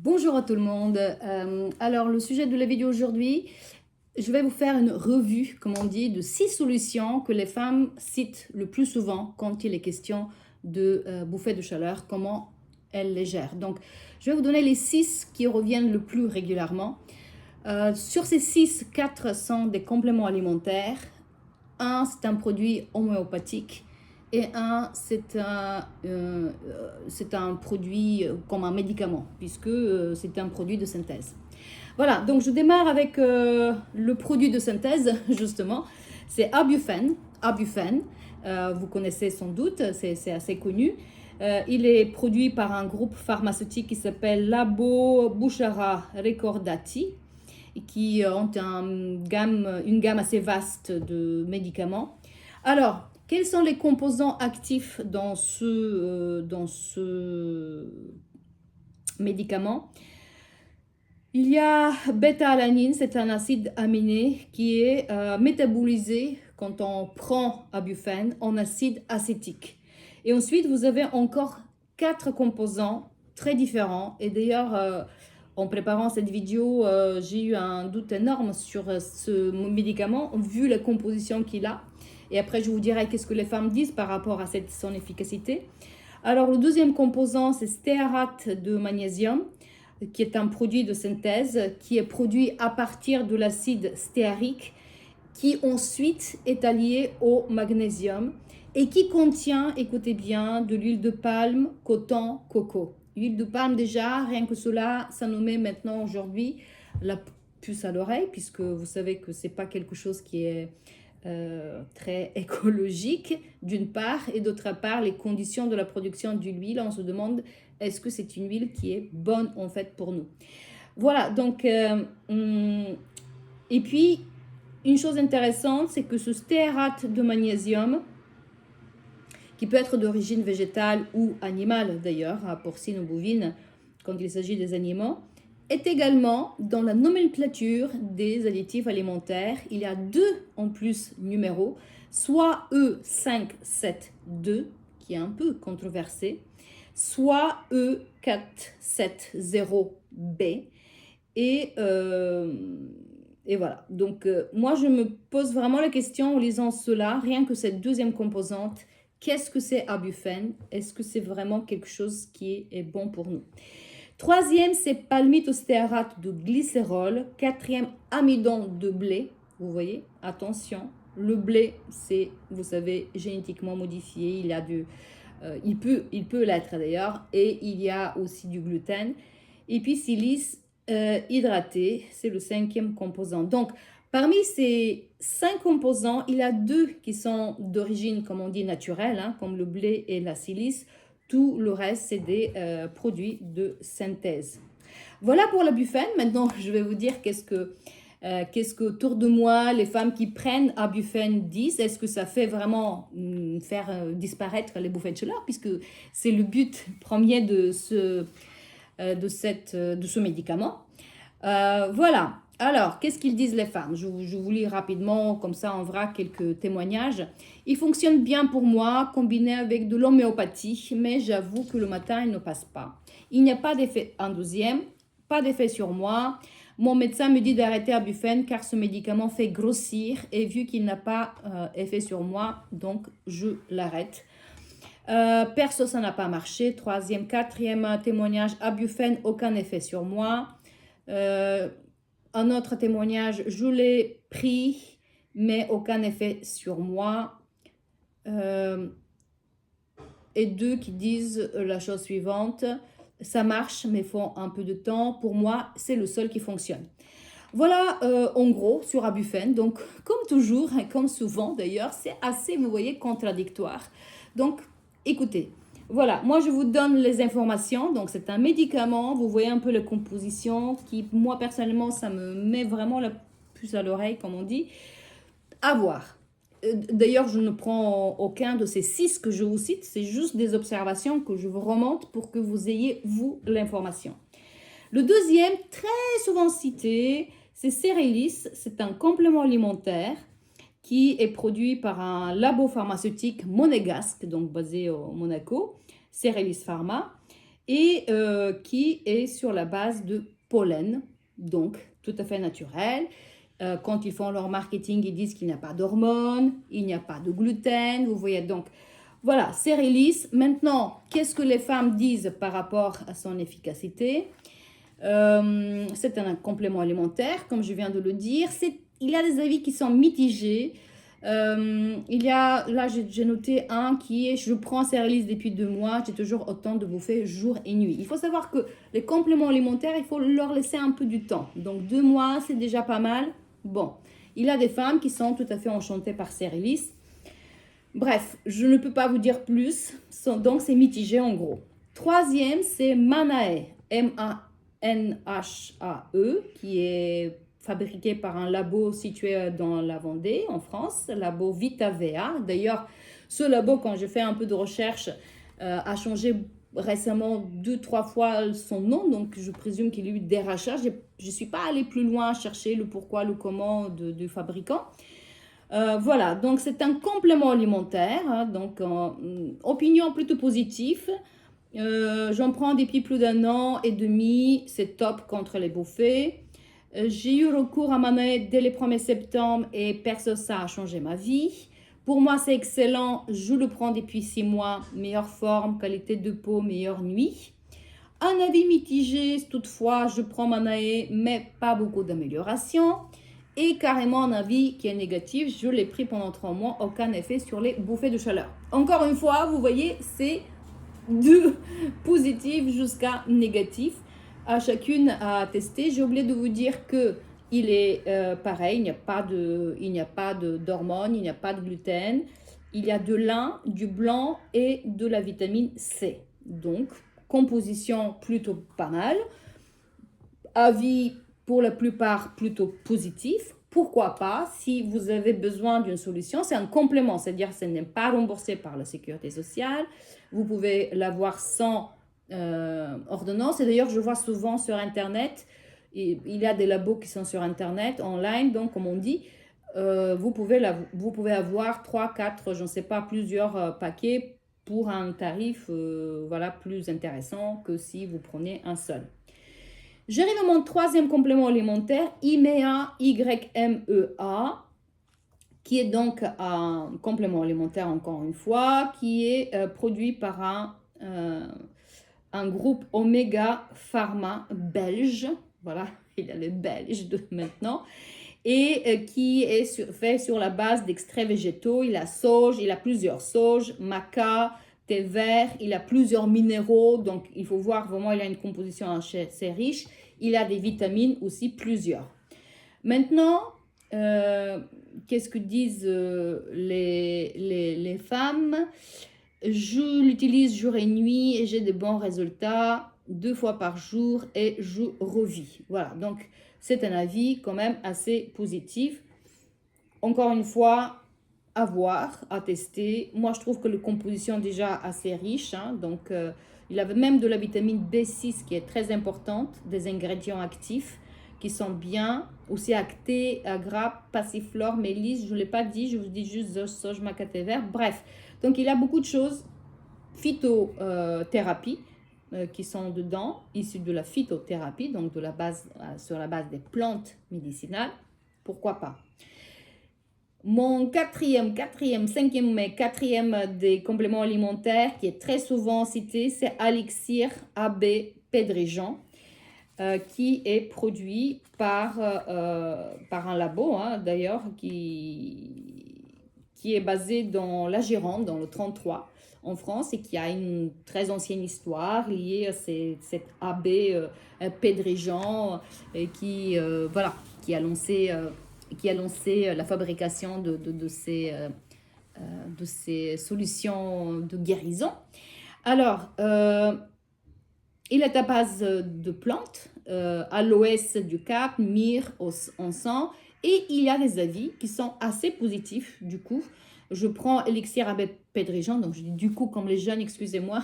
Bonjour à tout le monde. Alors, le sujet de la vidéo aujourd'hui, je vais vous faire une revue, comme on dit, de 6 solutions que les femmes citent le plus souvent quand il est question de bouffées de chaleur, comment elles les gèrent. Donc, je vais vous donner les 6 qui reviennent le plus régulièrement. Sur ces 6, 4 sont des compléments alimentaires. Un, c'est un produit homéopathique. Et un, c'est un produit comme un médicament, puisque c'est un produit de synthèse. Voilà, donc je démarre avec le produit de synthèse, justement. C'est Abufen. Abufen, vous connaissez sans doute, c'est assez connu. Il est produit par un groupe pharmaceutique qui s'appelle Labo Bouchara Recordati, qui ont une gamme assez vaste de médicaments. Alors, quels sont les composants actifs dans ce médicament? Il y a bêta-alanine, c'est un acide aminé qui est métabolisé quand on prend Abufen en acide acétique. Et ensuite, vous avez encore 4 composants très différents. Et d'ailleurs, en préparant cette vidéo, j'ai eu un doute énorme sur ce médicament, vu la composition qu'il a. Et après, je vous dirai qu'est-ce que les femmes disent par rapport à son efficacité. Alors, le deuxième composant, c'est stéarate de magnésium, qui est un produit de synthèse, qui est produit à partir de l'acide stéarique, qui ensuite est allié au magnésium et qui contient, écoutez bien, de l'huile de palme, coton, coco. L'huile de palme, déjà, rien que cela, ça nous met maintenant aujourd'hui la puce à l'oreille, puisque vous savez que c'est pas quelque chose qui est très écologique, d'une part, et d'autre part, les conditions de la production de l'huile, on se demande est-ce que c'est une huile qui est bonne en fait pour nous. Voilà, donc, et puis, une chose intéressante, c'est que ce stéarate de magnésium, qui peut être d'origine végétale ou animale d'ailleurs, porcine ou bovine, quand il s'agit des animaux, est également dans la nomenclature des additifs alimentaires. Il y a deux en plus numéros, soit E572, qui est un peu controversé, soit E470B. Et voilà. Donc, moi, je me pose vraiment la question en lisant cela, rien que cette deuxième composante. Qu'est-ce que c'est Abufen? Est-ce que c'est vraiment quelque chose qui est bon pour nous? Troisième, c'est palmitostéarate de glycérol. Quatrième, amidon de blé. Vous voyez, attention, le blé, c'est, vous savez, génétiquement modifié. Il peut l'être d'ailleurs. Et il y a aussi du gluten. Et puis, silice hydraté, c'est le cinquième composant. Donc, parmi ces 5 composants, il y a 2 qui sont d'origine, comme on dit, naturelle, hein, comme le blé et la silice. Tout le reste, c'est des produits de synthèse. Voilà pour la Abufen. Maintenant, je vais vous dire qu'est-ce que autour de moi, les femmes qui prennent Abufen disent. Est-ce que ça fait vraiment faire disparaître les bouffées de chaleur, puisque c'est le but premier de ce médicament. Voilà. Alors, qu'est-ce qu'ils disent les femmes? Je vous lis rapidement, comme ça on verra quelques témoignages. Il fonctionne bien pour moi, combiné avec de l'homéopathie, mais j'avoue que le matin, il ne passe pas. Il n'y a pas d'effet en deuxième, pas d'effet sur moi. Mon médecin me dit d'arrêter Abufen car ce médicament fait grossir et vu qu'il n'a pas effet sur moi, donc je l'arrête. Perso, ça n'a pas marché. Troisième, quatrième témoignage, Abufen, aucun effet sur moi. Un autre témoignage, je l'ai pris, mais aucun effet sur moi. Et 2 qui disent la chose suivante, ça marche, mais il faut un peu de temps. Pour moi, c'est le seul qui fonctionne. Voilà, en gros, sur Abufen. Donc, comme toujours, et comme souvent d'ailleurs, c'est assez, vous voyez, contradictoire. Donc, écoutez, voilà, moi je vous donne les informations. Donc, c'est un médicament. Vous voyez un peu la composition qui, moi personnellement, ça me met vraiment la puce à l'oreille, comme on dit. À voir. D'ailleurs, je ne prends aucun de ces 6 que je vous cite. C'est juste des observations que je vous remonte pour que vous ayez, vous, l'information. Le deuxième, très souvent cité, c'est Cérélis. C'est un complément alimentaire qui est produit par un labo pharmaceutique monégasque, donc basé au Monaco, Cérélis Pharma. et qui est sur la base de pollen, donc tout à fait naturel. Quand ils font leur marketing, ils disent qu'il n'y a pas d'hormones, il n'y a pas de gluten, vous voyez. Donc voilà, Cérélis. Maintenant, qu'est-ce que les femmes disent par rapport à son efficacité? C'est un complément alimentaire, comme je viens de le dire. Il y a des avis qui sont mitigés. Là, j'ai noté un qui est, je prends Cérélis depuis 2 mois, j'ai toujours autant de bouffées jour et nuit. Il faut savoir que les compléments alimentaires, il faut leur laisser un peu du temps. Donc 2 mois, c'est déjà pas mal. Bon, il y a des femmes qui sont tout à fait enchantées par Cérélis. Bref, je ne peux pas vous dire plus, donc c'est mitigé en gros. Troisième, c'est Manae, M-A-N-H-A-E, qui est fabriqué par un labo situé dans la Vendée, en France, labo VitaVea. D'ailleurs, ce labo, quand je fais un peu de recherche, a changé récemment 2-3 fois son nom, donc je présume qu'il y a eu des rachats. Je ne suis pas allée plus loin à chercher le pourquoi, le comment du fabricant. Voilà, donc c'est un complément alimentaire, hein, donc opinion plutôt positive. J'en prends depuis plus d'1 an et demi, c'est top contre les bouffées. J'ai eu recours à Manae dès le 1er septembre et perso, ça a changé ma vie. Pour moi, c'est excellent, je le prends depuis 6 mois, meilleure forme, qualité de peau, meilleure nuit. Un avis mitigé, toutefois, je prends Manae, mais pas beaucoup d'amélioration. Et carrément un avis qui est négatif, je l'ai pris pendant 3 mois, aucun effet sur les bouffées de chaleur. Encore une fois, vous voyez, c'est de positif jusqu'à négatif à chacune à tester. J'ai oublié de vous dire que il est pareil, il n'y a pas d'hormones, il n'y a pas de gluten, il y a de lin, du blanc et de la vitamine C. Donc, composition plutôt pas mal. Avis pour la plupart plutôt positif. Pourquoi pas, si vous avez besoin d'une solution, c'est un complément, c'est-à-dire que ce n'est pas remboursé par la sécurité sociale. Vous pouvez l'avoir sans ordonnance. Et d'ailleurs, je vois souvent sur Internet, il y a des labos qui sont sur Internet, online, donc comme on dit, vous pouvez avoir 3, 4, je ne sais pas, plusieurs paquets pour un tarif voilà, plus intéressant que si vous prenez un seul. J'arrive à mon troisième complément alimentaire, IMEA, Y-M-E-A, qui est donc un complément alimentaire, encore une fois, qui est produit par un groupe Omega Pharma belge. Voilà, il y a les Belges maintenant. Et qui est fait sur la base d'extraits végétaux. Il a sauge, il a plusieurs sauges, maca, thé vert, il a plusieurs minéraux. Donc, il faut voir vraiment, il a une composition assez riche. Il a des vitamines aussi, plusieurs. Maintenant, qu'est-ce que disent les femmes? Je l'utilise jour et nuit et j'ai de bons résultats 2 fois par jour et je revis. Voilà, donc c'est un avis quand même assez positif. Encore une fois, à voir, à tester. Moi, je trouve que la composition est déjà assez riche. Hein, donc, il avait même de la vitamine B6 qui est très importante, des ingrédients actifs qui sont bien. Aussi acté, agra, passiflore, mélisse, je ne l'ai pas dit, je vous dis juste sauge, maca, thé vert. Bref, donc il y a beaucoup de choses. Phytothérapie qui sont dedans, issues de la phytothérapie, donc de la base, sur la base des plantes médicinales. Pourquoi pas? Mon quatrième des compléments alimentaires qui est très souvent cité, c'est Alixir AB Pédrigeon, qui est produit par un labo, hein, d'ailleurs, qui est basé dans la Gironde, dans le 33, en France, et qui a une très ancienne histoire liée à cette AB Pédrigeon, et qui a lancé la fabrication de ces solutions de guérison. Alors, il est à base de plantes, aloès du Cap, myrrhe, encens, et il y a des avis qui sont assez positifs. Du coup, je prends Elixir avec Pédrigeon, donc je dis du coup comme les jeunes, excusez-moi.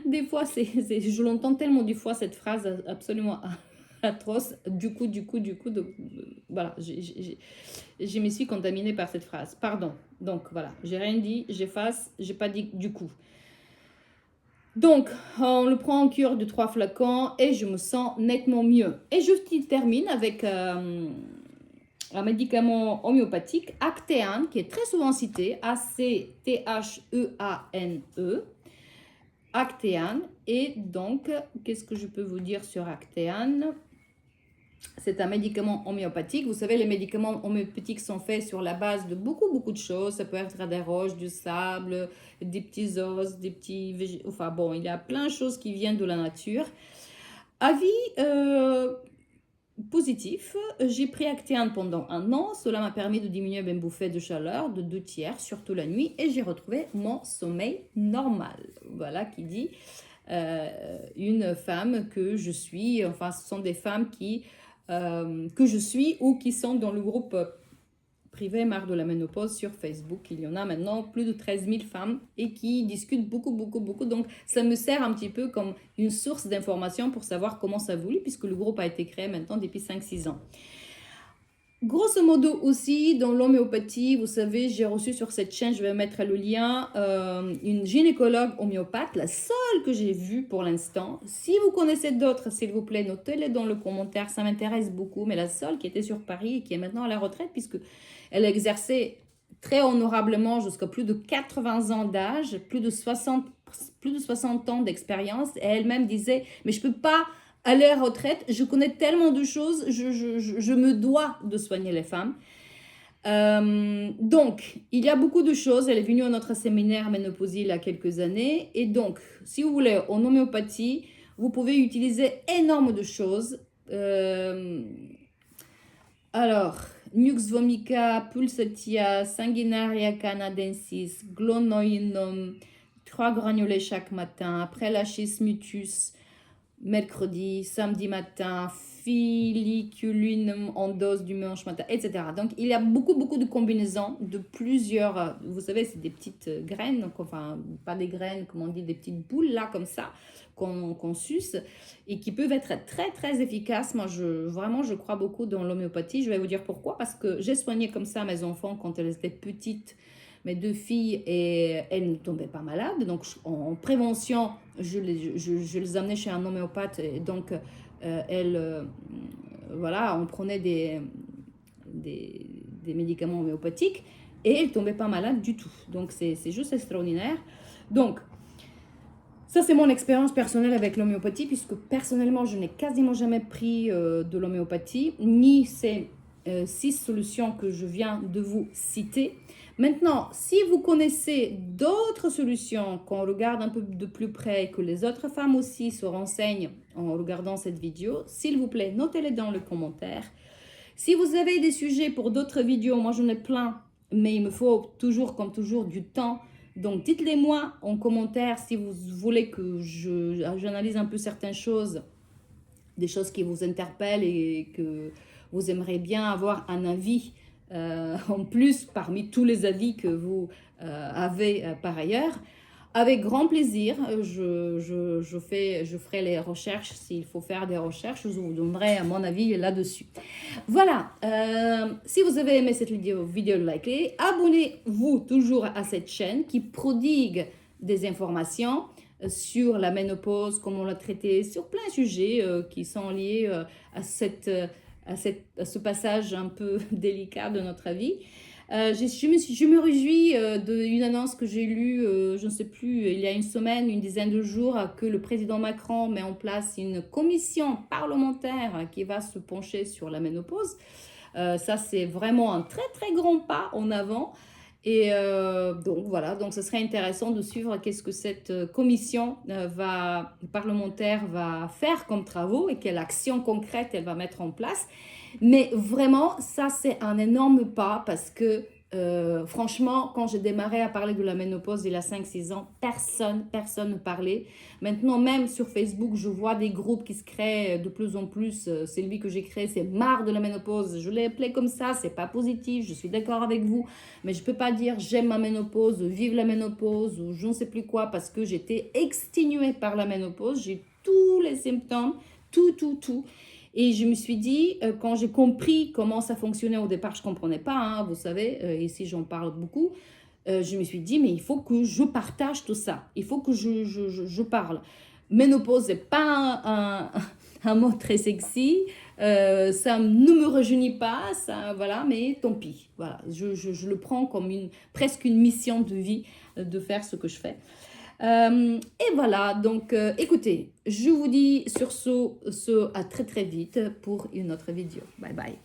Des fois, je l'entends tellement du fois cette phrase absolument atroce. Du coup, voilà, je me suis contaminée par cette phrase. Pardon. Donc voilà, j'ai rien dit, j'efface, j'ai pas dit du coup. Donc, on le prend en cure de 3 flacons et je me sens nettement mieux. Et je termine avec un médicament homéopathique, Actéane, qui est très souvent cité, Actheane. Actéane. Et donc, qu'est-ce que je peux vous dire sur Actéane? C'est un médicament homéopathique. Vous savez, les médicaments homéopathiques sont faits sur la base de beaucoup de choses. Ça peut être des roches, du sable, des petits os, des petits... Enfin bon, il y a plein de choses qui viennent de la nature. Avis positif, j'ai pris Actéane pendant 1 an. Cela m'a permis de diminuer mes bouffées de chaleur de 2/3, surtout la nuit. Et j'ai retrouvé mon sommeil normal. Voilà qui dit une femme que je suis. Enfin, ce sont des femmes que je suis ou qui sont dans le groupe privé Marre de la ménopause sur Facebook. Il y en a maintenant plus de 13 000 femmes et qui discutent beaucoup. Donc, ça me sert un petit peu comme une source d'information pour savoir comment ça évolue, puisque le groupe a été créé maintenant depuis 5-6 ans. Grosso modo aussi, dans l'homéopathie, vous savez, j'ai reçu sur cette chaîne, je vais mettre le lien, une gynécologue homéopathe, la seule que j'ai vue pour l'instant. Si vous connaissez d'autres, s'il vous plaît, notez-les dans le commentaire, ça m'intéresse beaucoup. Mais la seule qui était sur Paris et qui est maintenant à la retraite, puisque elle a exercé très honorablement jusqu'à plus de 80 ans d'âge, plus de 60 ans d'expérience. Et elle-même disait, mais je ne peux pas aller à la retraite, je connais tellement de choses, je me dois de soigner les femmes. Donc, il y a beaucoup de choses. Elle est venue à notre séminaire Ménopausie il y a quelques années. Et donc, si vous voulez, en homéopathie, vous pouvez utiliser énormément de choses. Alors, Nux vomica, Pulsatia, Sanguinaria canadensis, Glonoinum, 3 granulés chaque matin. Après la schismutus, mercredi, samedi matin, Filiculinum en dose dimanche matin, etc. Donc, il y a beaucoup de combinaisons de plusieurs, vous savez, c'est des petites graines, donc, enfin, pas des graines, comme on dit, des petites boules là, comme ça, qu'on suce, et qui peuvent être très efficaces. Moi, vraiment, je crois beaucoup dans l'homéopathie. Je vais vous dire pourquoi, parce que j'ai soigné comme ça mes enfants quand elles étaient petites, mes 2 filles, et elles ne tombaient pas malades. Donc, en prévention, je les amenais chez un homéopathe. Et donc, voilà, on prenait des médicaments homéopathiques et elles ne tombaient pas malades du tout. Donc, c'est juste extraordinaire. Donc, ça, c'est mon expérience personnelle avec l'homéopathie, puisque personnellement, je n'ai quasiment jamais pris de l'homéopathie, ni ces 6 solutions que je viens de vous citer. Maintenant, si vous connaissez d'autres solutions qu'on regarde un peu de plus près, que les autres femmes aussi se renseignent en regardant cette vidéo, s'il vous plaît, notez-les dans les commentaires. Si vous avez des sujets pour d'autres vidéos, moi j'en ai plein, mais il me faut toujours, comme toujours, du temps. Donc dites-les moi en commentaire si vous voulez que j'analyse un peu certaines choses, des choses qui vous interpellent et que vous aimeriez bien avoir un avis en plus parmi tous les avis que vous avez par ailleurs. Avec grand plaisir, je ferai les recherches. S'il faut faire des recherches, je vous donnerai mon avis là-dessus. Voilà, si vous avez aimé cette vidéo, likez. Abonnez-vous toujours à cette chaîne qui prodigue des informations sur la ménopause, comment la traiter, sur plein de sujets qui sont liés à ce passage un peu délicat de notre vie. Je me réjouis d'une annonce que j'ai lue, je ne sais plus, il y a une semaine, une dizaine de jours, que le président Macron met en place une commission parlementaire qui va se pencher sur la ménopause. Ça, c'est vraiment un très grand pas en avant. Et donc voilà, donc ce serait intéressant de suivre qu'est-ce que cette commission parlementaire va faire comme travaux et quelle action concrète elle va mettre en place. Mais vraiment, ça c'est un énorme pas parce que franchement, quand j'ai démarré à parler de la ménopause il y a 5-6 ans, personne ne parlait. Maintenant, même sur Facebook, je vois des groupes qui se créent de plus en plus. Celui que j'ai créé, c'est Marre de la ménopause. Je l'ai appelé comme ça, c'est pas positif, je suis d'accord avec vous. Mais je peux pas dire j'aime ma ménopause, vive la ménopause ou je ne sais plus quoi parce que j'étais exténuée par la ménopause. J'ai tous les symptômes, tout. Et je me suis dit, quand j'ai compris comment ça fonctionnait au départ, je ne comprenais pas, hein, vous savez, ici j'en parle beaucoup. je me suis dit, mais il faut que je partage tout ça. Il faut que je parle. Ménopause, c'est pas un mot très sexy. Ça ne me rajeunit pas, ça, voilà, mais tant pis. Voilà, je le prends comme presque une mission de vie de faire ce que je fais. Et voilà, donc écoutez, je vous dis sur ce à très très vite pour une autre vidéo. Bye bye.